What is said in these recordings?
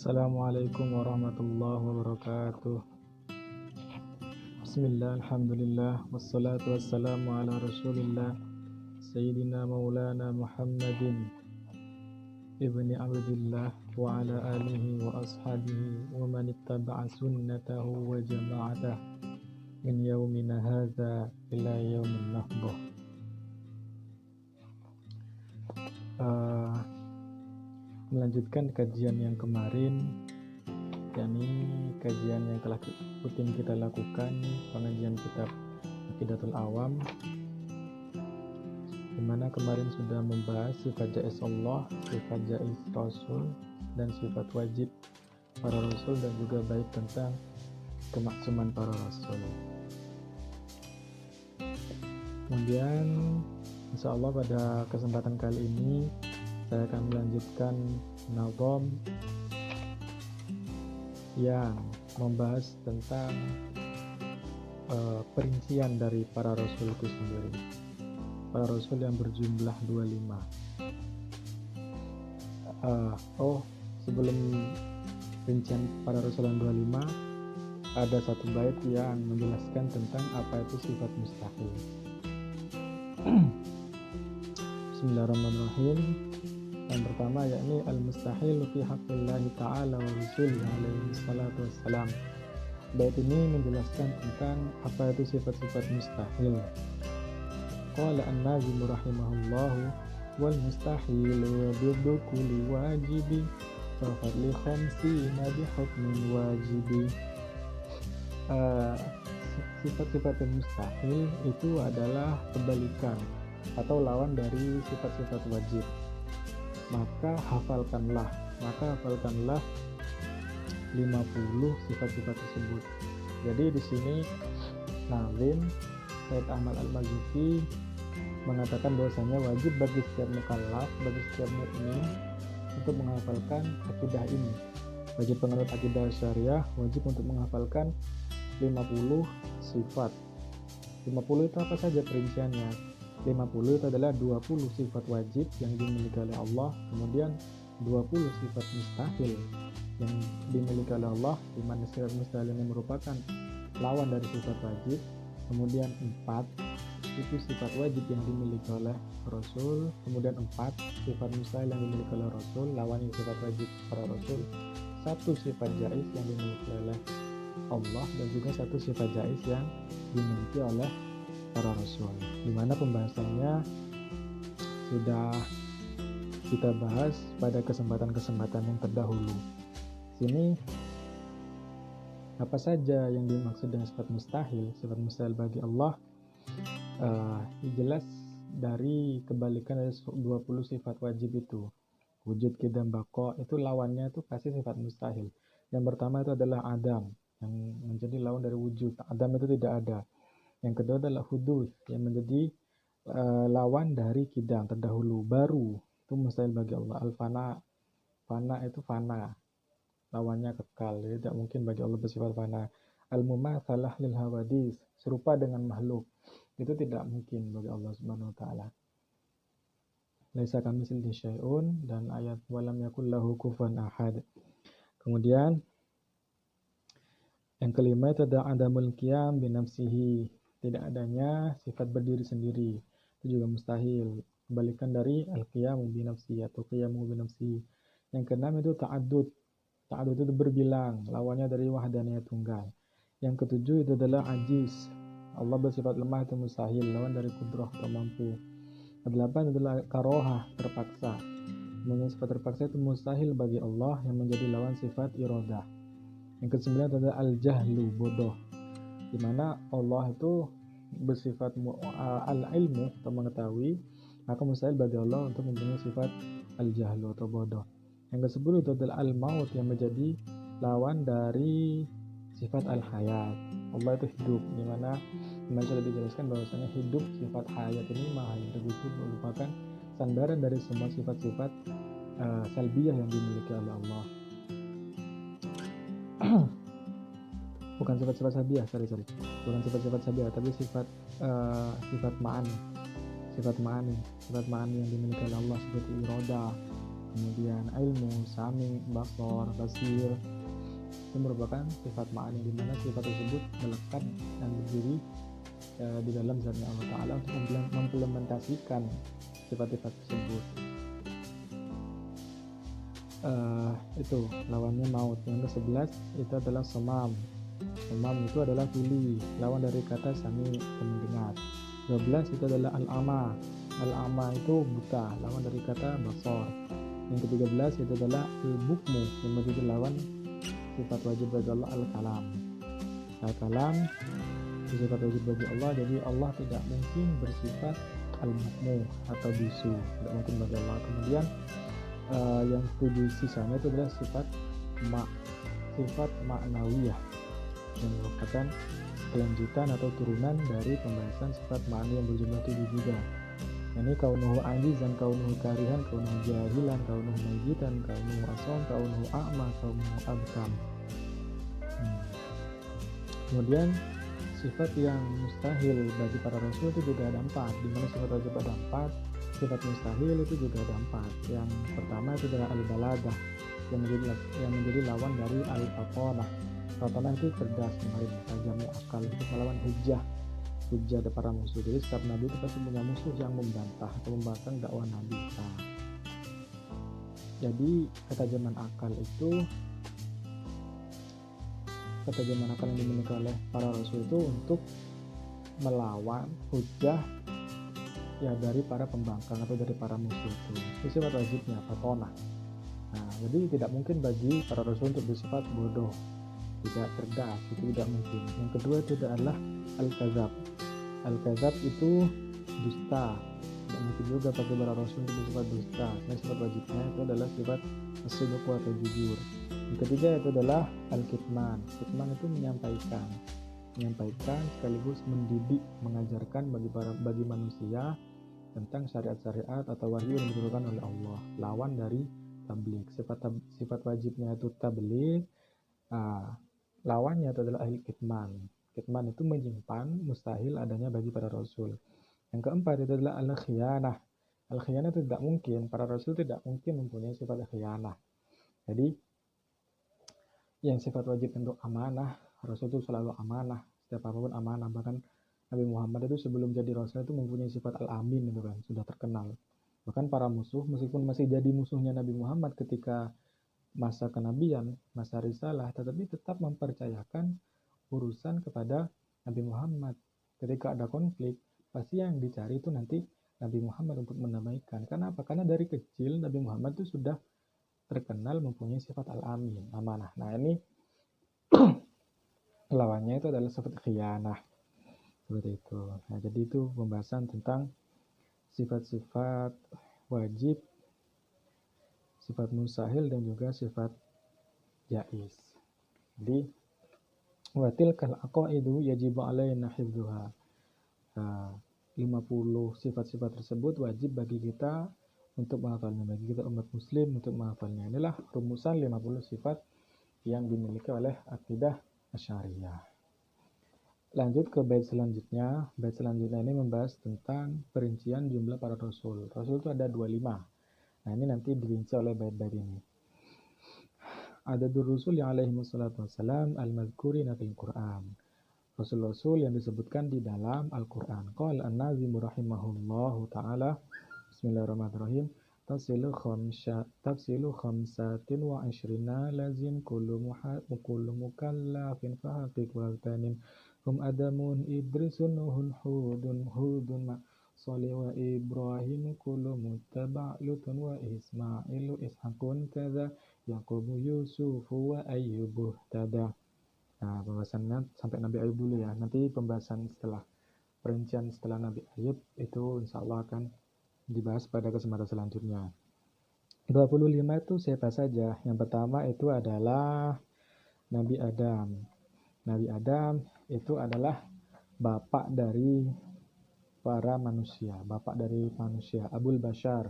Assalamualaikum warahmatullahi wabarakatuh. Bismillah, alhamdulillah, wassalatu wassalamu ala rasulillah Sayyidina maulana Muhammadin ibni Abdullah wa ala alihi wa ashabihi wa man ittaba'a sunnatahu wa jama'atah min yaumina hadza ila yaumin nahdah. Melanjutkan kajian yang kemarin, yakni kajian yang telah rutin kita lakukan, pengajian kitab Aqidatul Awam, di mana kemarin sudah membahas sifat jaiz Allah, sifat jaiz Rasul, dan sifat wajib para Rasul, dan juga bait tentang kemaksuman para Rasul. Kemudian insya Allah pada kesempatan kali ini saya akan melanjutkan nazam yang membahas tentang perincian dari para Rasul itu sendiri. Para Rasul yang berjumlah 25. Sebelum rincian para Rasul yang 25, ada satu bait yang menjelaskan tentang apa itu sifat mustahil. Bismillahirrahmanirrahim. Yang pertama yakni al-mustahil fi haqqillahi ta'ala wa rasulihi alaihi salatu wassalam. Bait ini menjelaskan tentang apa itu sifat-sifat mustahil. Qala an-nazim rahimahullahu wal mustahilu biddu kulli wajibi fa fadli khamsina bi hukmin wajibi. Sifat-sifat yang mustahil itu adalah kebalikan atau lawan dari sifat-sifat wajib. Maka hafalkanlah 50 sifat-sifat tersebut. Jadi di sini Nazim Said Ahmad Al-Mazuki mengatakan bahwasanya wajib bagi setiap mukallaf, bagi setiap mukmin untuk menghafalkan akidah ini. Wajib penganut akidah syariah wajib untuk menghafalkan 50 sifat. 50 itu apa saja perinciannya? 50 itu adalah 20 sifat wajib yang dimiliki oleh Allah, kemudian 20 sifat mustahil yang dimiliki oleh Allah, di mana sifat mustahil ini merupakan lawan dari sifat wajib, kemudian 4 itu sifat wajib yang dimiliki oleh Rasul, kemudian 4 sifat mustahil yang dimiliki oleh Rasul, lawan sifat wajib para Rasul, 1 sifat jaiz yang dimiliki oleh Allah, dan juga 1 sifat jaiz yang dimiliki oleh para Rasul, di mana pembahasannya sudah kita bahas pada kesempatan-kesempatan yang terdahulu. Sini apa saja yang dimaksud dengan sifat mustahil? Sifat mustahil bagi Allah jelas dari kebalikan dari 20 sifat wajib itu. Wujud, qidam, baqa itu lawannya itu pasti sifat mustahil. Yang pertama itu adalah adam, yang menjadi lawan dari wujud. Adam itu tidak ada. Yang kedua adalah hudud, yang menjadi lawan dari qidam, terdahulu, baru. Itu mustahil bagi Allah. Al-fana, fana itu fana, lawannya kekal, jadi tidak mungkin bagi Allah bersifat fana. Al-mumatsalah lil hawadis, serupa dengan makhluk, itu tidak mungkin bagi Allah Subhanahu wa taala. Laisa kamitslihi syai'un, dan ayat walam yakul lahu kufuwan ahad. Kemudian yang kelima itu ada adamul qiyam bi nafsihi, tidak adanya sifat berdiri sendiri, itu juga mustahil, kebalikan dari al-qiyamu bi nafsihi atau qiyamu bi nafsihi. Yang keenam itu ta'addud itu berbilang, lawannya dari wahdaniyah tunggal. Yang ketujuh itu adalah ajiz, Allah bersifat lemah, itu mustahil, lawan dari qudrah atau mampu. Kedelapan adalah karohah, terpaksa. Kemudian sifat terpaksa itu mustahil bagi Allah, yang menjadi lawan sifat iradah. Yang kesembilan adalah al-jahlu, bodoh, di mana Allah itu bersifat al-ilmu atau mengetahui, maka mustahil bagi Allah untuk mempunyai sifat al-jahlu atau bodoh. Yang ke-10 itu adalah al-maut, yang menjadi lawan dari sifat al-hayat. Allah itu hidup, di mana sudah dijelaskan bahwasanya hidup, sifat hayat ini, maha hidup itu merupakan sandaran dari semua sifat-sifat salbiyah yang dimiliki oleh Allah. Bukan sifat-sifat sabiah, bukan sifat-sifat sabiah, tapi sifat ma'ani yang dimiliki oleh Allah, seperti iroda, kemudian ilmu, sami, basor, basir. Itu merupakan sifat ma'ani, di mana sifat tersebut melekat dan berdiri di dalam zatnya Allah Ta'ala untuk mengimplementasikan sifat-sifat tersebut. Itu lawannya maut. Yang ke-11 itu adalah somam. Somam itu adalah tuli, lawan dari kata sami, mendengar. 12 itu adalah al-ama. Al-ama itu buta, lawan dari kata basor. Yang ke-13 itu adalah al-bukmu, yang menjadi lawan sifat wajib bagi Allah al-kalam. Al-kalam sifat wajib bagi Allah, jadi Allah tidak mungkin bersifat al-bukmu atau bisu, tidak mungkin bagi Allah. Kemudian yang 7 sisanya itu adalah sifat ma'nawiyah, yang merupakan kelanjutan atau turunan dari pembahasan sifat ma'ani yang berjumlah 7 juga. Ini kaunuhu ajizan, kaunuhu karihan, kaunuhu jahilan, kaunuhu majitan, kaunuhu asom, kaunuhu a'ma, kaunuhu abkam. Kemudian sifat yang mustahil bagi para rasul itu juga ada 4, di mana sifat wajib ada 4, sifat mustahil itu juga ada 4. Yang pertama itu adalah al-balaghah, yang menjadi lawan dari al-fatonah. Fatonah itu cerdas, tajamnya akal, untuk melawan hujah ada para musuh. Jadi setiap nabi itu pasti punya musuh yang membantah atau membantah dakwah nabi. Jadi ketajaman akal yang dimiliki oleh para rasul itu untuk melawan hujah ya dari para pembangkang atau dari para musuh itu sifat wajibnya fatonah. Jadi tidak mungkin bagi para rasul untuk bersifat bodoh, tidak cerdas, itu tidak mungkin. Yang kedua itu adalah al-kazab. Al-kazab itu dusta, tidak mungkin juga bagi para rasul untuk bersifat dusta. Nah, sifat wajibnya itu adalah sifat as-sidq atau jujur. Yang ketiga itu adalah al-kitman. Kitman itu menyampaikan sekaligus mendidik, mengajarkan bagi manusia tentang syariat-syariat atau wahyu yang diturunkan oleh Allah. Lawan dari tabligh. Sifat wajibnya itu tabligh. Lawannya itu adalah al-kitman. Kitman itu menyimpan, mustahil adanya bagi para rasul. Yang keempat itu adalah al-khiyanah. Al-khiyanah itu tidak mungkin, para rasul tidak mungkin mempunyai sifat khiyanah. Jadi yang sifat wajib untuk amanah, rasul itu selalu amanah, setiap apapun amanah. Bahkan Nabi Muhammad itu sebelum jadi rasul itu mempunyai sifat al-amin, itu kan sudah terkenal. Bahkan para musuh, meskipun masih jadi musuhnya Nabi Muhammad ketika masa kenabian, masa risalah, tetapi tetap mempercayakan urusan kepada Nabi Muhammad. Ketika ada konflik, pasti yang dicari itu nanti Nabi Muhammad untuk mendamaikan. Kenapa? Karena dari kecil Nabi Muhammad itu sudah terkenal mempunyai sifat al-amin, amanah. Nah, ini lawannya itu adalah sifat khiyanah. Seperti itu. Nah, jadi itu pembahasan tentang sifat-sifat wajib, sifat mustahil, dan juga sifat jaiz. Jadi watil kal aqaidu yajibu alaina hifdzuha. 50 sifat-sifat tersebut wajib bagi kita untuk menghafalnya, bagi kita umat muslim untuk menghafalnya. Inilah rumusan 50 sifat yang dimiliki oleh akidah Asy'ariyah. Lanjut ke bait selanjutnya. Bait selanjutnya ini membahas tentang perincian jumlah para rasul. Rasul itu ada 25. Nah, ini nanti dirinci oleh bait-bait ini. Adadur rusul yang alaihi wassalatu wassalam al-madhkurina fil Qur'an. Rasul-rasul yang disebutkan di dalam Al-Qur'an. Qala an-nazim rahimahullahu ta'ala. Bismillahirrahmanirrahim. Tafsilu khamsatin wa ashrina lazim kullu mukallafin fahaqiq wa tanin hum adamun idrisun nuhun hudun ma Salih wa Ibrahim kullu muttaba' Lutun wa Ismailu Ishaqun kadza Yaqubu Yusufu wa Ayyubu tada. Nah, pembahasannya sampai Nabi Ayub dulu ya. Nanti pembahasan perincian setelah Nabi Ayub itu insya Allah akan dibahas pada kesempatan selanjutnya. 25 itu siapa saja? Yang pertama itu adalah Nabi Adam. Nabi Adam itu adalah bapak dari para manusia, bapak dari manusia, Abul Bashar.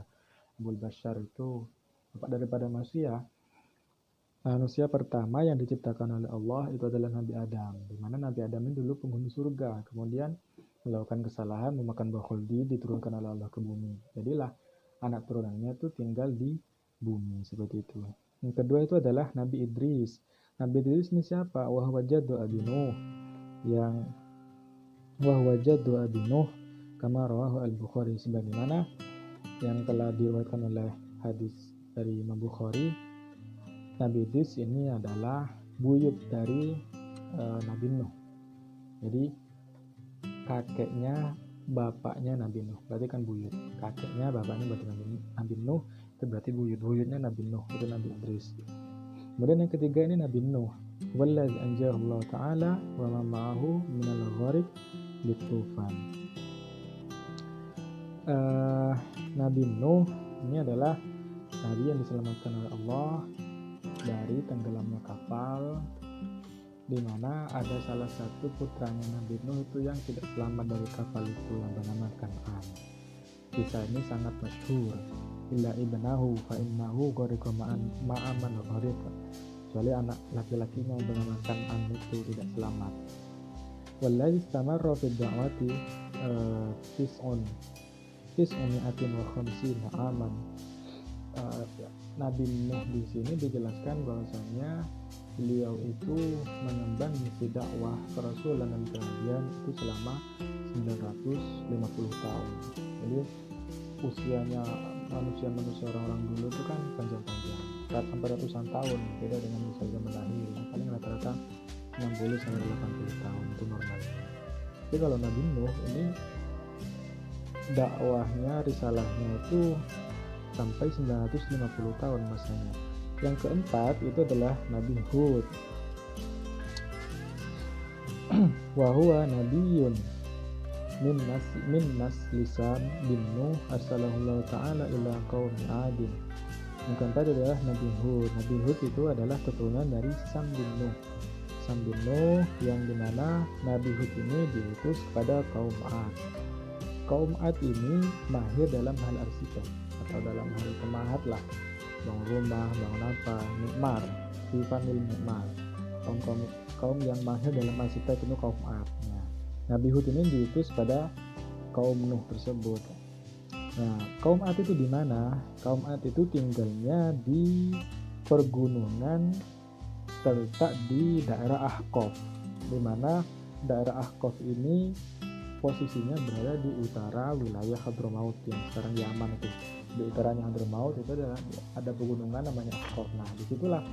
Abul Bashar itu bapak daripada manusia. Manusia pertama yang diciptakan oleh Allah itu adalah Nabi Adam, di mana Nabi Adam ini dulu penghuni surga, kemudian melakukan kesalahan, memakan buah khuldi, diturunkan oleh Allah ke bumi. Jadilah anak turunannya itu tinggal di bumi, seperti itu. Yang kedua itu adalah Nabi Idris. Nabi Idris ini siapa? Wahwa jaddu Abi Nuh, yang wahwa jaddu Abi Nuh kama rawahu al-Bukhari, sebagaimana yang telah diriwayatkan oleh hadis dari Imam Bukhari. Nabi Idris ini adalah buyut dari Nabi Nuh. Jadi kakeknya bapaknya Nabi Nuh, berarti kan buyut. Kakeknya bapaknya berarti Nabi Nuh, itu berarti buyutnya Nabi Nuh, itu Nabi Idris. Kemudian yang ketiga ini Nabi Nuh, wallazi anjahu Allah Ta'ala wa ma ma'ahu minal gharq bitufan. Nabi Nuh ini adalah nabi yang diselamatkan oleh Allah dari tenggelamnya kapal, di mana ada salah satu putranya Nabi Nuh itu yang tidak selamat dari kapal itu, yang bernama Kan'an. Kisah ini sangat masyhur. Illa ibnahu fa innahu ghariqa ma'aman ghariqa. Kecuali anak laki-lakinya yang bernama Kan'an itu tidak selamat. Wallazi istamarra fi da'wati tis'umi'atin wa khamsina aman. Nabi Nuh di sini dijelaskan bahwasanya beliau itu mengemban misi dakwah kerasulan dan kenabian itu selama 950 tahun. Jadi usianya manusia orang-orang dulu itu kan panjang-panjang, sampai ratusan tahun, beda dengan usia zaman akhir, paling rata-rata 60 sampai 80 tahun itu normalnya. Jadi kalau Nabi Nuh ini dakwahnya, risalahnya itu sampai 950 tahun masanya. Yang keempat itu adalah Nabi Hud. Wa huwa nabiyyun min naslisan bin Nuh arsalahullahu ta'ala ila qaumi Adin. Yang keempat adalah Nabi Hud. Nabi Hud itu adalah keturunan dari Sam bin Nuh. Sam bin Nuh yang dimana Nabi Hud ini diutus kepada kaum Ad. Kaum Ad ini mahir dalam hal arsitek atau dalam hal pemahat lah, bangun rumah, bangun apa, mikmar, sifanil mikmar. Kaum yang mahir dalam arsitek itu kaum Ad. Nah, Nabi Hud ini diutus pada kaum Nuh tersebut. Nah, kaum Ad itu di mana? Kaum Ad itu tinggalnya di pergunungan terletak di daerah Ahqaf, di mana daerah Ahqaf ini posisinya berada di utara wilayah Hadramaut yang sekarang Yaman itu. Di utaranya Hadramaut itu ada pegunungan namanya Ahqaf. Nah, disitulah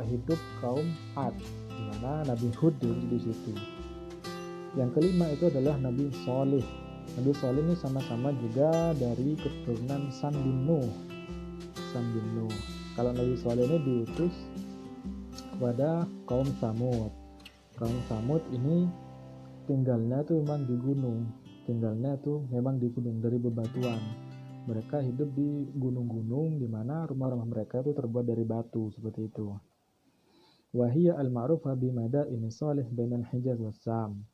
hidup kaum Ad, di mana Nabi Hud di situ. Yang kelima itu adalah Nabi Shalih. Nabi Shalih ini sama-sama juga dari keturunan Sam bin Nuh. Kalau Nabi Shalih ini diutus kepada kaum Samud. Kaum Samud ini tinggalnya tuh memang di gunung, dari bebatuan. Mereka hidup di gunung-gunung, di mana rumah-rumah mereka itu terbuat dari batu, seperti itu. Wahiyya al-ma'rufah bimadaini Shalih bainal Hijaz was Sam.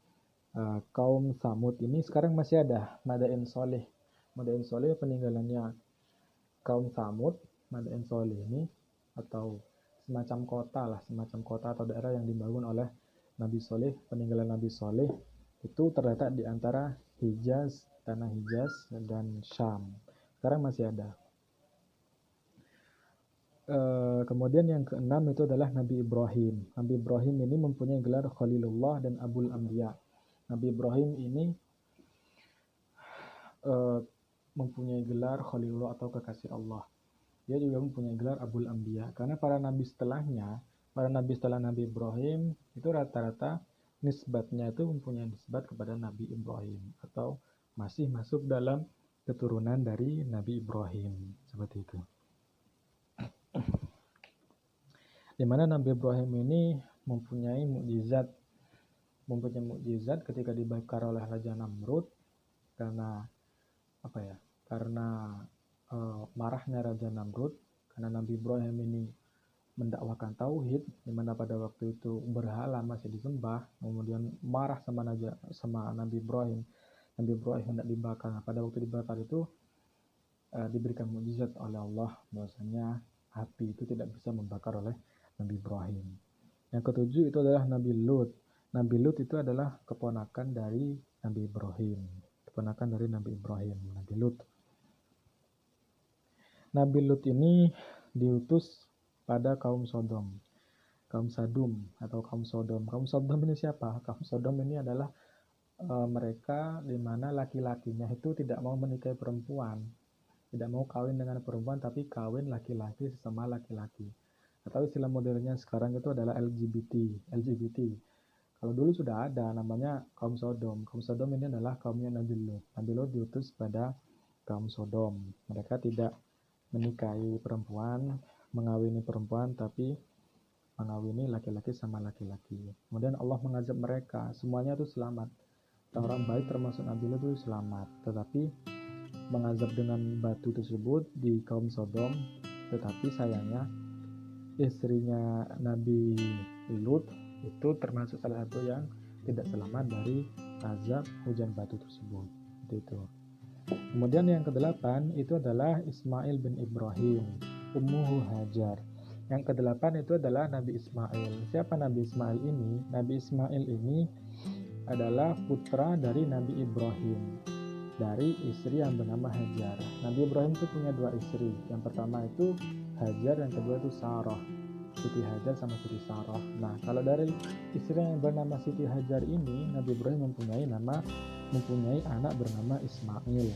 Kaum Samud ini sekarang masih ada Madain Shalih. Madain Shalih peninggalannya kaum Samud. Madain Shalih ini atau semacam kota atau daerah yang dibangun oleh Nabi Shalih, peninggalan Nabi Shalih itu terletak di antara Hijaz, tanah Hijaz dan Syam. Sekarang masih ada. Kemudian yang keenam itu adalah Nabi Ibrahim. Nabi Ibrahim ini mempunyai gelar Khalilullah dan Abul Anbiya. Nabi Ibrahim ini mempunyai gelar Khalilullah atau kekasih Allah. Dia juga mempunyai gelar Abul Anbiya, karena para nabi setelah Nabi Ibrahim itu rata-rata nisbatnya itu mempunyai nisbat kepada Nabi Ibrahim atau masih masuk dalam keturunan dari Nabi Ibrahim, seperti itu. Di mana Nabi Ibrahim ini mempunyai mukjizat ketika dibakar oleh Raja Namrud karena marahnya Raja Namrud karena Nabi Ibrahim ini mendakwakan tauhid, di mana pada waktu itu berhala masih disembah, kemudian marah sama Nabi Ibrahim. Nabi Ibrahim hendak dibakar. Pada waktu dibakar itu diberikan mukjizat oleh Allah bahwasanya api itu tidak bisa membakar oleh Nabi Ibrahim. Yang ketujuh itu adalah Nabi Lut. Nabi Lut itu adalah keponakan dari Nabi Ibrahim. Nabi Lut. Nabi Lut ini diutus pada kaum Sodom, kaum Sadum atau kaum Sodom. Kaum Sodom ini siapa? Kaum Sodom ini adalah mereka di mana laki-lakinya itu tidak mau menikahi perempuan, tidak mau kawin dengan perempuan, tapi kawin laki-laki sesama laki-laki. Atau istilah modernnya sekarang itu adalah LGBT. Kalau dulu sudah ada namanya kaum Sodom. Kaum Sodom ini adalah kaumnya Nabi Lut. Nabi Lut diutus pada kaum Sodom. Mereka tidak menikahi perempuan, mengawini perempuan, tapi mengawini laki-laki sama laki-laki. Kemudian Allah mengazab mereka, semuanya itu selamat. Orang baik termasuk Nabi Lut itu selamat. Tetapi mengazab dengan batu tersebut di kaum Sodom, tetapi sayangnya istrinya Nabi Lut itu termasuk salah satu yang tidak selamat dari azab hujan batu tersebut. Itu. Kemudian yang kedelapan itu adalah Ismail bin Ibrahim, ummuhu Hajar. Yang kedelapan itu adalah Nabi Ismail. Siapa Nabi Ismail ini? Nabi Ismail ini adalah putra dari Nabi Ibrahim, dari istri yang bernama Hajar. Nabi Ibrahim itu punya dua istri. Yang pertama itu Hajar, yang kedua itu Sarah. Siti Hajar sama Siti Sarah. Nah, kalau dari istri yang bernama Siti Hajar ini, Nabi Ibrahim mempunyai anak bernama Ismail.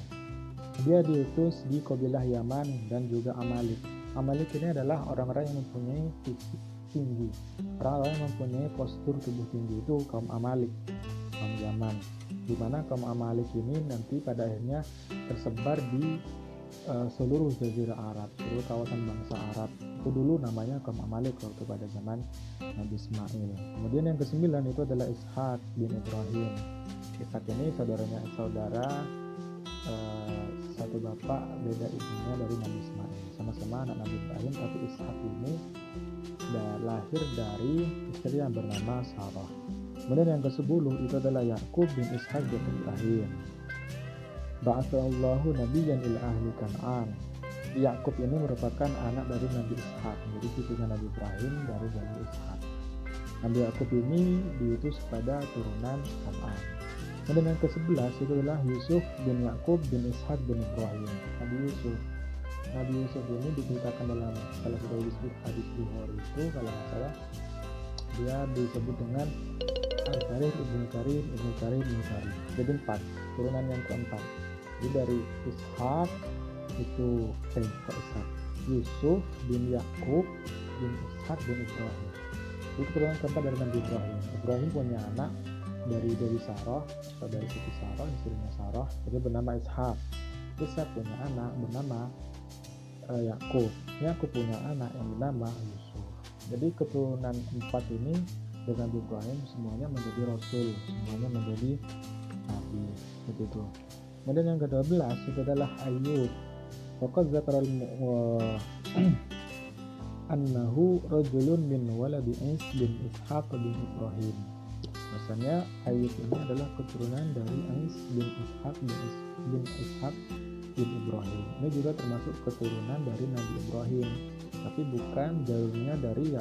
Dia diutus di kabilah Yaman dan juga Amalik. Amalik ini adalah orang-orang yang mempunyai fisik tinggi, orang-orang yang mempunyai postur tubuh tinggi, itu kaum Amalik, kaum Yaman. Di mana kaum Amalik ini nanti pada akhirnya tersebar di seluruh jazirah Arab, seluruh kawasan bangsa Arab. Itu dulu namanya kaum Amalik waktu pada zaman Nabi Ismail. Kemudian yang kesembilan itu adalah Ishak bin Ibrahim. Ishak ini saudara satu bapak beda ibunya dari Nabi Ismail, sama-sama anak Nabi Ibrahim, tapi Ishak ini lahir dari istri yang bernama Sarah. Kemudian yang ke-10 itu adalah Yakub bin Ishak bin Ibrahim. Ba'atsallahu nabiyyan ila ahli Kan'an. Yakub ini merupakan anak dari Nabi Ishak, jadi cucunya Nabi Ibrahim dari Nabi Ishak. Nabi Yakub ini diutus pada turunan Kan'an. Kemudian yang ke-11 itu adalah Yusuf bin Yakub bin Ishak bin Ibrahim. Nabi Yusuf ini diceritakan dalam salah satu hadis Bukhari itu, kalau nggak salah dia disebut dengan Al-Karim, Ibnu Karim. Jadi 4, turunan yang keempat. Jadi dari Ishak itu Ishak, Yusuf bin Yakub bin Ishak bin Ibrahim. Itu turunan keempat dari Nabi Ibrahim. Ibrahim punya anak dari Sarah atau dari Siti Sarah, istrinya Sarah, jadi bernama Ishak. Ishak punya anak bernama Yakub. Yakub punya anak yang bernama Yusuf. Jadi keturunan 4 ini dengan Nabi Ibrahim semuanya menjadi rasul, semuanya menjadi nabi, begitu. Kemudian yang ke-12 itu adalah Ayub. Faqad zakara annahu rajulun min waladi Is bin Ishaq bin Ibrahim. Maksudnya Ayub ini adalah keturunan dari Is bin Ishaq bin Ishaq bin Ibrahim. Ini juga termasuk keturunan dari Nabi Ibrahim, tapi bukan jalurnya dari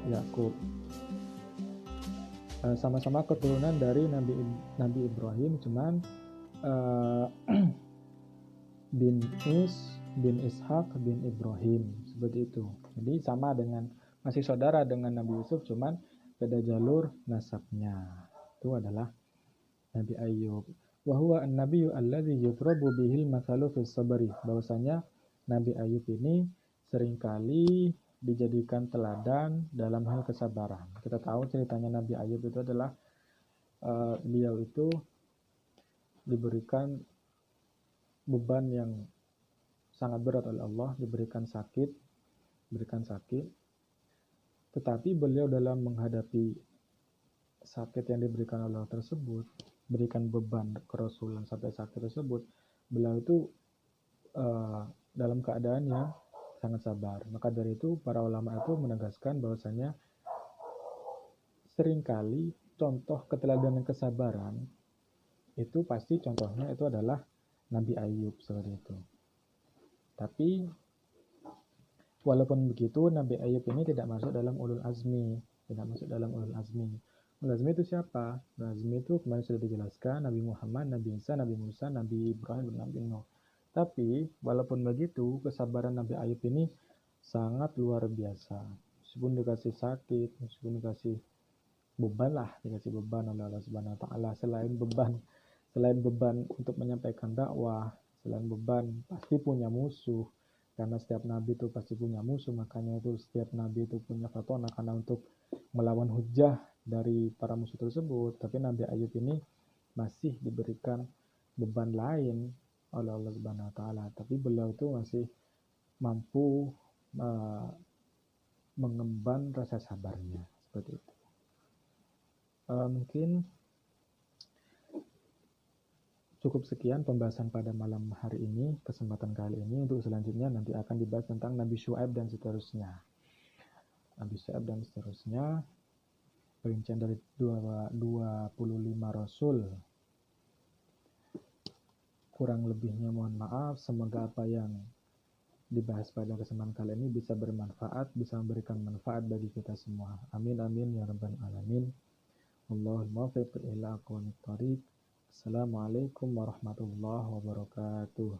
Yakub. Sama-sama keturunan dari Nabi Ibrahim, cuman bin Is bin Ishaq bin Ibrahim, seperti itu. Jadi sama dengan, masih saudara dengan Nabi Yusuf, cuman beda jalur nasabnya. Itu adalah Nabi Ayub. Wa huwa an-nabiyyu alladzi yutrabu bihil mathalu fis sabri. Bahwasanya Nabi Ayub ini seringkali dijadikan teladan dalam hal kesabaran. Kita tahu ceritanya Nabi Ayub itu adalah beliau itu diberikan beban yang sangat berat oleh Allah, diberikan sakit, tetapi beliau dalam menghadapi sakit yang diberikan Allah tersebut, berikan beban kerasulan sampai sakit tersebut, beliau itu dalam keadaan yang sangat sabar. Maka dari itu para ulama itu menegaskan bahwasanya seringkali contoh keteladanan kesabaran itu pasti contohnya itu adalah Nabi Ayub, seperti itu. Tapi walaupun begitu, Nabi Ayub ini tidak masuk dalam ulul azmi. Ulul azmi itu siapa? Ulul azmi itu kemarin sudah dijelaskan, Nabi Muhammad, Nabi Isa, Nabi Musa, Nabi Ibrahim, dan Nabi Nuh. Tapi walaupun begitu, kesabaran Nabi Ayub ini sangat luar biasa. Meskipun dikasih sakit, meskipun dikasih beban lah, dikasih beban oleh Allah Subhanahu wa taala, selain beban untuk menyampaikan dakwah, selain beban pasti punya musuh. Karena setiap nabi itu pasti punya musuh, makanya itu setiap nabi itu punya fatwa karena untuk melawan hujah dari para musuh tersebut. Tapi Nabi Ayub ini masih diberikan beban lain oleh Allah Subhanahu wa taala, tapi beliau itu masih mampu mengemban rasa sabarnya seperti itu. Mungkin cukup sekian pembahasan pada malam hari ini, kesempatan kali ini. Untuk selanjutnya nanti akan dibahas tentang Nabi Syuaib dan seterusnya. Perincian dari 25 rasul. Kurang lebihnya mohon maaf, semoga apa yang dibahas pada kesempatan kali ini bisa bermanfaat, bisa memberikan manfaat bagi kita semua. Amin amin ya rabbal alamin. Wallahul muwaffiq ila aqwamit thoriq. Assalamualaikum warahmatullahi wabarakatuh.